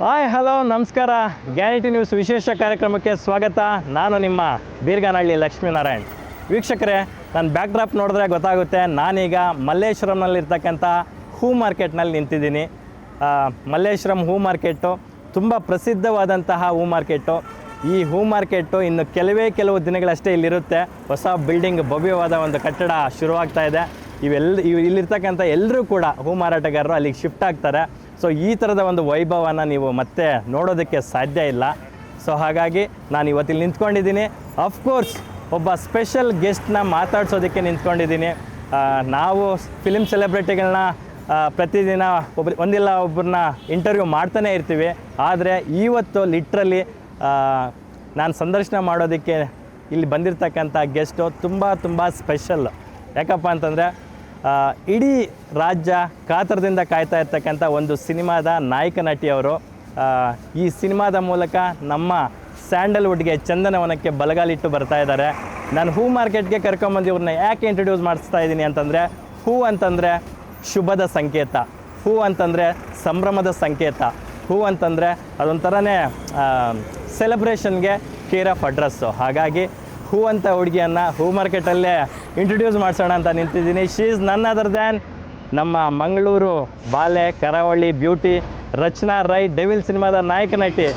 Hi hello ನಮಸ್ಕಾರ. ಗ್ಯಾನಿಟಿ news ವಿಶೇಷ ಕಾರ್ಯಕ್ರಮಕ್ಕೆ ಸ್ವಾಗತ. ನಾನು ನಿಮ್ಮ ಬೀರ್ಗಾನಹಳ್ಳಿ ಲಕ್ಷ್ಮೀನಾರಾಯಣ್. ವೀಕ್ಷಕರೇ, ನನ್ನ ಬ್ಯಾಕ್ ಡ್ರಾಪ್ ನೋಡಿದ್ರೆ ಗೊತ್ತಾಗುತ್ತೆ. ನಾನೀಗ ಮಲ್ಲೇಶ್ವರಂನಲ್ಲಿರ್ತಕ್ಕಂಥ ಹೂ ಮಾರ್ಕೆಟ್ನಲ್ಲಿ ನಿಂತಿದ್ದೀನಿ. ಮಲ್ಲೇಶ್ವರಂ ಹೂ ಮಾರ್ಕೆಟು ತುಂಬ ಪ್ರಸಿದ್ಧವಾದಂತಹ ಹೂ ಮಾರ್ಕೆಟು. ಈ ಹೂ ಮಾರ್ಕೆಟು ಇನ್ನು ಕೆಲವು ದಿನಗಳಷ್ಟೇ ಇಲ್ಲಿರುತ್ತೆ. ಹೊಸ ಬಿಲ್ಡಿಂಗ್, ಭವ್ಯವಾದ ಒಂದು ಕಟ್ಟಡ ಶುರುವಾಗ್ತಾ ಇದೆ. ಇಲ್ಲಿರ್ತಕ್ಕಂಥ ಎಲ್ಲರೂ ಕೂಡ ಹೂ ಮಾರಾಟಗಾರರು ಅಲ್ಲಿಗೆ ಶಿಫ್ಟ್ ಆಗ್ತಾರೆ. ಸೊ ಈ ಥರದ ಒಂದು ವೈಭವನ ನೀವು ಮತ್ತೆ ನೋಡೋದಕ್ಕೆ ಸಾಧ್ಯ ಇಲ್ಲ. ಸೊ ಹಾಗಾಗಿ ನಾನು ಇವತ್ತಿಲ್ಲಿ ನಿಂತ್ಕೊಂಡಿದ್ದೀನಿ. ಅಫ್ಕೋರ್ಸ್ ಒಬ್ಬ ಸ್ಪೆಷಲ್ ಗೆಸ್ಟ್ನ ಮಾತಾಡ್ಸೋದಕ್ಕೆ ನಿಂತ್ಕೊಂಡಿದ್ದೀನಿ. ನಾವು ಫಿಲಿಮ್ ಸೆಲೆಬ್ರಿಟಿಗಳನ್ನ ಪ್ರತಿದಿನ ಒಂದಿಲ್ಲ ಒಬ್ಬರನ್ನ ಇಂಟರ್ವ್ಯೂ ಮಾಡ್ತಾನೆ ಇರ್ತೀವಿ. ಆದರೆ ಇವತ್ತು ಲಿಟ್ರಲಿ ನಾನು ಸಂದರ್ಶನ ಮಾಡೋದಕ್ಕೆ ಇಲ್ಲಿ ಬಂದಿರತಕ್ಕಂಥ ಗೆಸ್ಟು ತುಂಬ ಸ್ಪೆಷಲ್. ಯಾಕಪ್ಪ ಅಂತಂದರೆ ಇಡೀ ರಾಜ್ಯ ಕಾತರದಿಂದ ಕಾಯ್ತಾ ಇರ್ತಕ್ಕಂಥ ಒಂದು ಸಿನಿಮಾದ ನಾಯಕ ನಟಿಯವರು. ಈ ಸಿನಿಮಾದ ಮೂಲಕ ನಮ್ಮ ಸ್ಯಾಂಡಲ್ವುಡ್ಗೆ, ಚಂದನವನಕ್ಕೆ ಬಲಗಾಲಿಟ್ಟು ಬರ್ತಾ ಇದ್ದಾರೆ. ನಾನು ಹೂ ಮಾರ್ಕೆಟ್ಗೆ ಕರ್ಕೊಂಬಂದು ಇವ್ರನ್ನ ಯಾಕೆ ಇಂಟ್ರೊಡ್ಯೂಸ್ ಮಾಡಿಸ್ತಾ ಇದ್ದೀನಿ ಅಂತಂದರೆ, ಹೂ ಅಂತಂದರೆ ಶುಭದ ಸಂಕೇತ, ಹೂ ಅಂತಂದರೆ ಸಂಭ್ರಮದ ಸಂಕೇತ, ಹೂ ಅಂತಂದರೆ ಅದೊಂಥರನೇ ಸೆಲೆಬ್ರೇಷನ್ಗೆ ಕೇರ್ ಆಫ್ ಅಡ್ರೆಸ್ಸು. ಹಾಗಾಗಿ ಹೂ ಅಂತ ಹುಡುಗಿಯನ್ನು ಹೂ ಮಾರ್ಕೆಟಲ್ಲೇ ಇಂಟ್ರೊಡ್ಯೂಸ್ ಮಾಡಿಸೋಣ ಅಂತ ನಿಂತಿದ್ದೀನಿ. She is none other than ನಮ್ಮ ಮಂಗಳೂರು ಬಾಲೆ ಕರಾವಳಿ ಬ್ಯೂಟಿ ರಚನಾ ರೈ, ಡೆವಿಲ್ ಸಿನಿಮಾದ ನಾಯಕ ನಟಿ.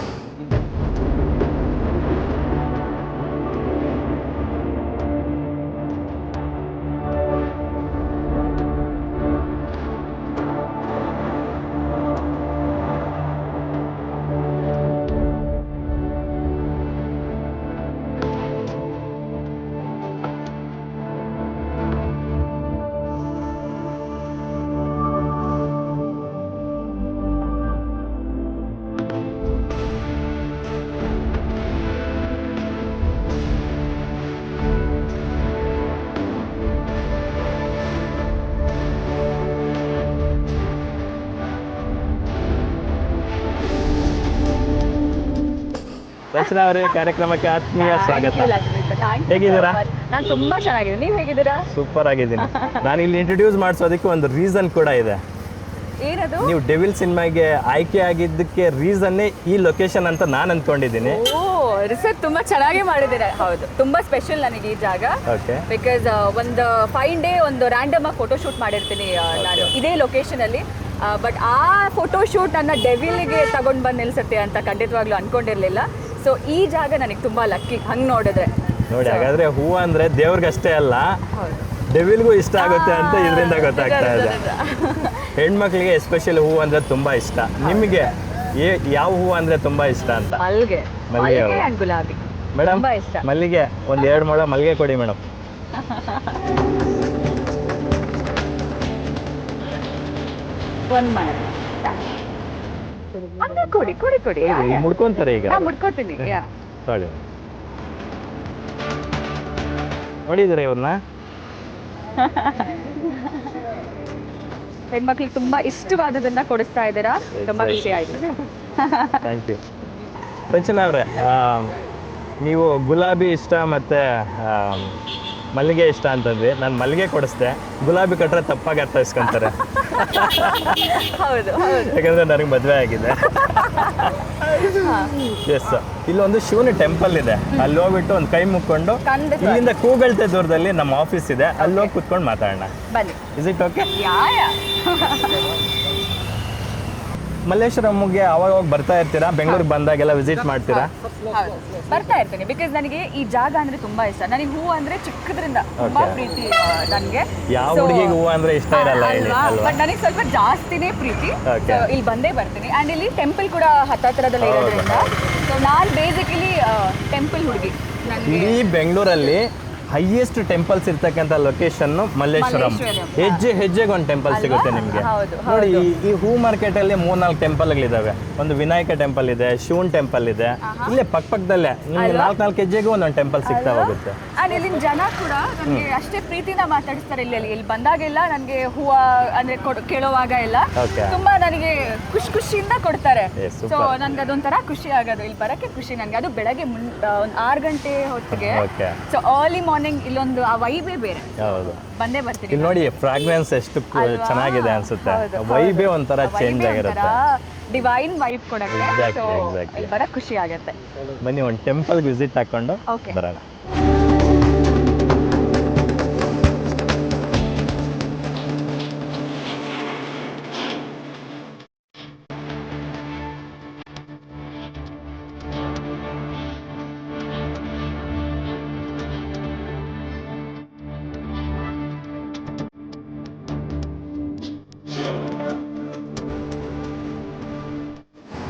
ರಚನಾ ಅವರೇ, ಕಾರ್ಯಕ್ರಮಕ್ಕೆ ಆತ್ಮೀಯ ಸ್ವಾಗತ. ಹೇಗಿದ್ದೀರಾ? ನಾನು ತುಂಬಾ ಚೆನ್ನಾಗಿದ್ದೀನಿ. ನೀವು ಹೇಗಿದ್ದೀರಾ? ಸೂಪರ್ ಆಗಿದ್ದೀನಿ. ನಾನು ಇಲ್ಲಿ ಇಂಟ್ರೊಡ್ಯೂಸ್ ಮಾಡಿಸೋದಕ್ಕೆ ಒಂದು ರೀಸನ್ ಕೂಡ ಇದೆ. ಏನದು? ನೀವು ಡೆವಿಲ್ ಸಿನಿಮಾಗೆ ಆಯ್ಕೆ ಆಗಿದ್ದಕ್ಕೆ ರೀಸನ್ನೇ ಈ ಲೊಕೇಶನ್ ಅಂತ ನಾನು ಅಂದ್ಕೊಂಡಿದ್ದೀನಿ. ಓ, ರಿಸರ್ಚ್ ತುಂಬಾ ಚೆನ್ನಾಗಿ ಮಾಡಿದ್ದೀರಾ. ಹೌದು, ತುಂಬಾ ಸ್ಪೆಷಲ್ ನನಗೆ ಈ ಜಾಗ. ಓಕೆ. ಬಿಕಾಸ್ ಒಂದು 5 ಡೇ ಒಂದು ರ್ಯಾಂಡಮ್ ಆಗಿ ಫೋಟೋ ಶೂಟ್ ಮಾಡಿರ್ತೀನಿ ನಾನು ಇದೇ ಲೊಕೇಶನ್ ಅಲ್ಲಿ. ಬಟ್ ಆ ಫೋಟೋ ಶೂಟ್ ನನ್ನ ಡೆವಿಲ್ಗೆ ತಗೊಂಡು ಬಂದು ನಿಲ್ಸುತ್ತೆ ಅಂತ ಖಂಡಿತವಾಗ್ಲೂ ಅನ್ಕೊಂಡಿರ್ಲಿಲ್ಲ. ಸೊ ಈ ಜಾಗ ನನಗೆ ತುಂಬಾ ಲಕ್ಕಿ ಹಂಗೆ ನೋಡಿದ್ರೆ. ನೋಡಿ, ಹಾಗಾದ್ರೆ ಹೂ ಅಂದ್ರೆ ದೇವ್ರಿಗಷ್ಟೇ ಅಲ್ಲ, ಡೆವಿಲ್ಗೂ ಇಷ್ಟ ಆಗುತ್ತೆ ಅಂತ ಇದರಿಂದ ಗೊತ್ತಾಗ್ತಾ ಇದೆ. ಹೆಣ್ಮಕ್ಳಿಗೆ ಎಸ್ಪೆಷಲಿ ಹೂ ಅಂದ್ರೆ ತುಂಬಾ ಇಷ್ಟ. ನಿಮಗೆ ಯಾವ ಹೂ ಅಂದ್ರೆ ತುಂಬಾ ಇಷ್ಟ ಅಂತ? ಮಲ್ಲಿಗೆ, ಮಲ್ಲಿಗೆ ಹೂ. ಗುಲಾಬಿ ಮೇಡಮ್, ತುಂಬಾ ಇಷ್ಟ. ಮಲ್ಲಿಗೆ ಒಂದು 2 ಮೊಳ ಮಲ್ಲಿಗೆ ಕೊಡಿ ಮೇಡಮ್. ಕೊಡಿ ಕೊಡಿ ಕೊಡಿ. ಮುಡ್ಕೊಂತಾರೆ ಈಗ. ಮುಡ್ಕೋತೀನಿ. ಸಾರಿ, ನೋಡಿದ್ದೀರಾ ಇವ್ರನ್ನ? ಹೆಣ್ಮಕ್ಳಿಗೆ ತುಂಬಾ ಇಷ್ಟವಾದದನ್ನ ಕೊಡಿಸ್ತಾ ಇದ್ದೀರಾ. ತುಂಬಾ ಖುಷಿ ಆಯ್ತು. Thank you. ರಚನಾ ಅವರೇ, ನೀವು ಗುಲಾಬಿ ಇಷ್ಟ ಮತ್ತು ಮಲ್ಲಿಗೆ ಇಷ್ಟ ಅಂತಂದ್ವಿ. ನಾನು ಮಲ್ಲಿಗೆ ಕೊಡಿಸ್ದೆ, ಗುಲಾಬಿ ಕೊಟ್ಟರೆ ತಪ್ಪಾಗಿ ಅರ್ಥೈಸ್ಕೊಂತಾರೆ. ಹೌದು, ಯಾಕಂದರೆ ನನಗೆ ಮದುವೆ ಆಗಿದೆ. ಎಸ್, ಇಲ್ಲೊಂದು ಶಿವನ ಟೆಂಪಲ್ ಇದೆ. ಅಲ್ಲಿ ಹೋಗ್ಬಿಟ್ಟು ಒಂದು ಕೈ ಮುಕ್ಕೊಂಡು ಇಲ್ಲಿಂದ ಕೂಗಳ್ತೆ ದೂರದಲ್ಲಿ ನಮ್ಮ ಆಫೀಸ್ ಇದೆ. ಅಲ್ಲಿ ಹೋಗಿ ಕುತ್ಕೊಂಡು ಮಾತಾಡೋಣ. ಬನ್ನಿ. Is it okay? ಮಲ್ಲೇಶ್ವರಂಗೆ ಅವಾಗ ಬರ್ತಾ ಇರ್ತೀರಾ? ಬೆಂಗಳೂರಿಗೆ ಬಂದಾಗೆಲ್ಲ ವಿಸಿಟ್ ಮಾಡ್ತೀರಾ? ಬರ್ತಾ ಇರ್ತೀನಿ. ಬಿಕಾಸ್ ನನಗೆ ಈ ಜಾಗ ಅಂದ್ರೆ ತುಂಬಾ ಇಷ್ಟ. ನನಗೆ ಹೂ ಅಂದ್ರೆ ಚಿಕ್ಕದ್ರಿಂದ ತುಂಬಾ ಪ್ರೀತಿ ನನಗೆ. ಯಾವ ಹುಡುಗಿಗೆ ಹೂ ಅಂದ್ರೆ ಇಷ್ಟ ಇರಲ್ಲ ಹೇಳಿ ಅಲ್ವಾ? ಬಟ್ ನನಗೆ ಸ್ವಲ್ಪ ಜಾಸ್ತಿನೇ ಪ್ರೀತಿ. ಇಲ್ಲಿ ಬಂದೇ ಬರ್ತೀನಿ. ಅಂಡ್ ಇಲ್ಲಿ ಟೆಂಪಲ್ ಕೂಡ ಹತ್ತತ್ರದಲ್ಲಿ ಇರೋದ್ರಿಂದ ಸೊ ನಾನು ಬೇಸಿಕಲಿ ಟೆಂಪಲ್ ಹುಡುಗಿ. ಇಡೀ ಬೆಂಗಳೂರಲ್ಲಿ ಹೈಯೆಸ್ಟ್ ಟೆಂಪಲ್ಸ್ ಇರ್ತಕ್ಕಂಥ ಲೊಕೇಶನ್ ಮಲ್ಲೇಶ್ವರಂ. ಹೆಜ್ಜೆಗೆ ಒಂದು ಟೆಂಪಲ್ ಸಿಗುತ್ತೆ ನಿಮಗೆ. ನೋಡಿ, ಈ ಹೂ ಮಾರ್ಕೆಟ್ ಅಲ್ಲಿ 3-4 ಟೆಂಪಲ್ಗಳಿದಾವೆ. ಒಂದು ವಿನಾಯಕ ಟೆಂಪಲ್ ಇದೆ, ಶಿವನ್ ಟೆಂಪಲ್ ಇದೆ. ಇಲ್ಲೇ ಪಕ್ಕದಲ್ಲೇ ನಿಮ್ಗೆ 4 ಹೆಜ್ಜೆಗೂ ಒಂದೊಂದು ಟೆಂಪಲ್ ಸಿಗ್ತಾ ಹೋಗುತ್ತೆ. ಅಂಡ್ ಇಲ್ಲಿನ ಜನ ಕೂಡ ನನಗೆ ಅಷ್ಟೇ ಪ್ರೀತಿನ ಮಾತಾಡಿಸ್ತಾರೆ. ಇಲ್ಲಿ ಬಂದಾಗೆಲ್ಲ ನನಗೆ ಹೂವ ಅಂದ್ರೆ ಕೇಳುವಾಗ ಎಲ್ಲ ತುಂಬಾ ನನಗೆ ಖುಷಿಯಿಂದ ಕೊಡ್ತಾರೆ. ಸೊ ನನ್ಗೆ ಅದೊಂಥರ ಖುಷಿ ಆಗೋದು. ಇಲ್ಲಿ ಬರಕ್ಕೆ ಖುಷಿ ನನಗೆ. ಅದು ಬೆಳಗ್ಗೆ 6 ಗಂಟೆ ಹೊತ್ತಿಗೆ. ಸೊ ಅರ್ಲಿ ಮಾರ್ನಿಂಗ್ ಮಾರ್ನಿಂಗ್ ಇಲ್ಲೊಂದು ಆ ವೈಬೇ ಬೇರೆ. ಹೌದು. ಬಂದೇ ಬರ್ತೀನಿ. ಇಲ್ಲಿ ನೋಡಿ ಫ್ರಾಗ್ರೆನ್ಸ್ ಎಷ್ಟು ಚೆನ್ನಾಗಿದೆ ಅನ್ಸುತ್ತೆ. ವೈಬೇ ಒಂಥರ ಚೇಂಜ್ ಆಗಿರುತ್ತೆ. ಡಿವೈನ್ ವೈಬ್ ಕೊಡಕ್ಕೆ. Exactly. ಬರಕ್ ಖುಷಿ ಆಗುತ್ತೆ. ಬನ್ನಿ ಒಂದು ಟೆಂಪಲ್ಗೆ ವಿಸಿಟ್ ಹಾಕೊಂಡು Okay. ಬರೋಣ.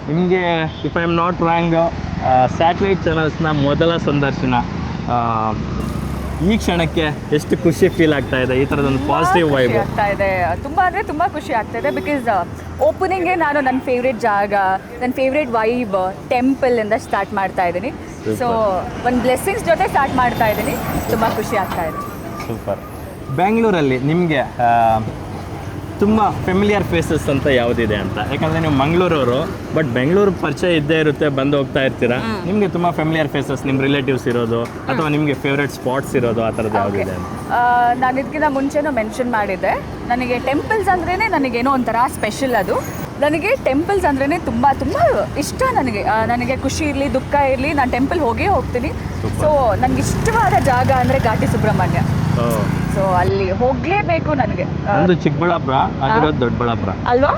ನಿಮಗೆ if I am not wrong satellite ಚಾನಲ್ಸ್ನ ಮೊದಲ ಸಂದರ್ಶನ ಈ ಕ್ಷಣಕ್ಕೆ ಎಷ್ಟು ಖುಷಿ ಫೀಲ್ ಆಗ್ತಾ ಇದೆ, ಈ ಥರದೊಂದು ಪಾಸಿಟಿವ್ ವೈಬ್ ಆಗ್ತಾ ಇದೆ. ತುಂಬಾ ಅಂದರೆ ತುಂಬ ಖುಷಿ ಆಗ್ತಾ ಇದೆ. ಬಿಕಾಸ್ ಓಪನಿಂಗೇ ನಾನು ನನ್ನ ಫೇವ್ರೇಟ್ ಜಾಗ, ನನ್ನ ಫೇವ್ರೇಟ್ ವೈಬ್ ಟೆಂಪಲಿಂದ ಸ್ಟಾರ್ಟ್ ಮಾಡ್ತಾ ಇದ್ದೀನಿ. ಸೊ ಒಂದು ಬ್ಲೆಸ್ಸಿಂಗ್ಸ್ ಜೊತೆ ಸ್ಟಾರ್ಟ್ ಮಾಡ್ತಾ ಇದ್ದೀನಿ. ತುಂಬ ಖುಷಿ ಆಗ್ತಾ ಇದೆ. ಸೂಪರ್. ಬೆಂಗಳೂರಲ್ಲಿ ನಿಮಗೆ ತುಂಬ ಫೆಮಿಲಿಯರ್ ಫೇಸಸ್ ಅಂತ ಯಾವುದಿದೆ ಅಂತ? ಯಾಕಂದರೆ ನೀವು ಮಂಗಳೂರವರು, ಬಟ್ ಬೆಂಗಳೂರು ಪರಿಚಯ ಇದ್ದೇ ಇರುತ್ತೆ, ಬಂದು ಹೋಗ್ತಾ ಇರ್ತೀರಾ. ನಿಮಗೆ ತುಂಬ ಫೆಮಿಲಿಯರ್ ಫೇಸಸ್ ನಿಮ್ಮ ರಿಲೇಟಿವ್ಸ್ ಇರೋದು ಅಥವಾ ನಿಮಗೆ ಫೇವ್ರೇಟ್ ಸ್ಪಾಟ್ಸ್ ಇರೋದು ಆ ಥರದ್ದು ಯಾವುದಿದೆ ಅಂತ? ನಾನು ಇದಕ್ಕಿಂತ ಮುಂಚೆನೂ ಮೆನ್ಷನ್ ಮಾಡಿದ್ದೆ, ನನಗೆ ಟೆಂಪಲ್ಸ್ ಅಂದ್ರೇ ನನಗೇನೋ ಒಂಥರ ಸ್ಪೆಷಲ್. ಅದು ನನಗೆ ಟೆಂಪಲ್ಸ್ ಅಂದ್ರೇ ತುಂಬ ತುಂಬ ಇಷ್ಟ. ನನಗೆ ಖುಷಿ ಇರಲಿ ದುಃಖ ಇರಲಿ ನಾನು ಟೆಂಪಲ್ ಹೋಗೇ ಹೋಗ್ತೀನಿ. ಸೊ ನನಗೆ ಇಷ್ಟವಾದ ಜಾಗ ಅಂದರೆ ಘಾಟಿ ಸುಬ್ರಹ್ಮಣ್ಯ. ಸೊ ಅಲ್ಲಿ ಹೋಗಲೇಬೇಕು ನನಗೆ. ಒಂದು ಚಿಕ್ಕಬಳ್ಳಾಪುರ, ಆಗಿರೋದು ದೊಡ್ಡಬಳ್ಳಾಪುರ ಅಲ್ವಾ?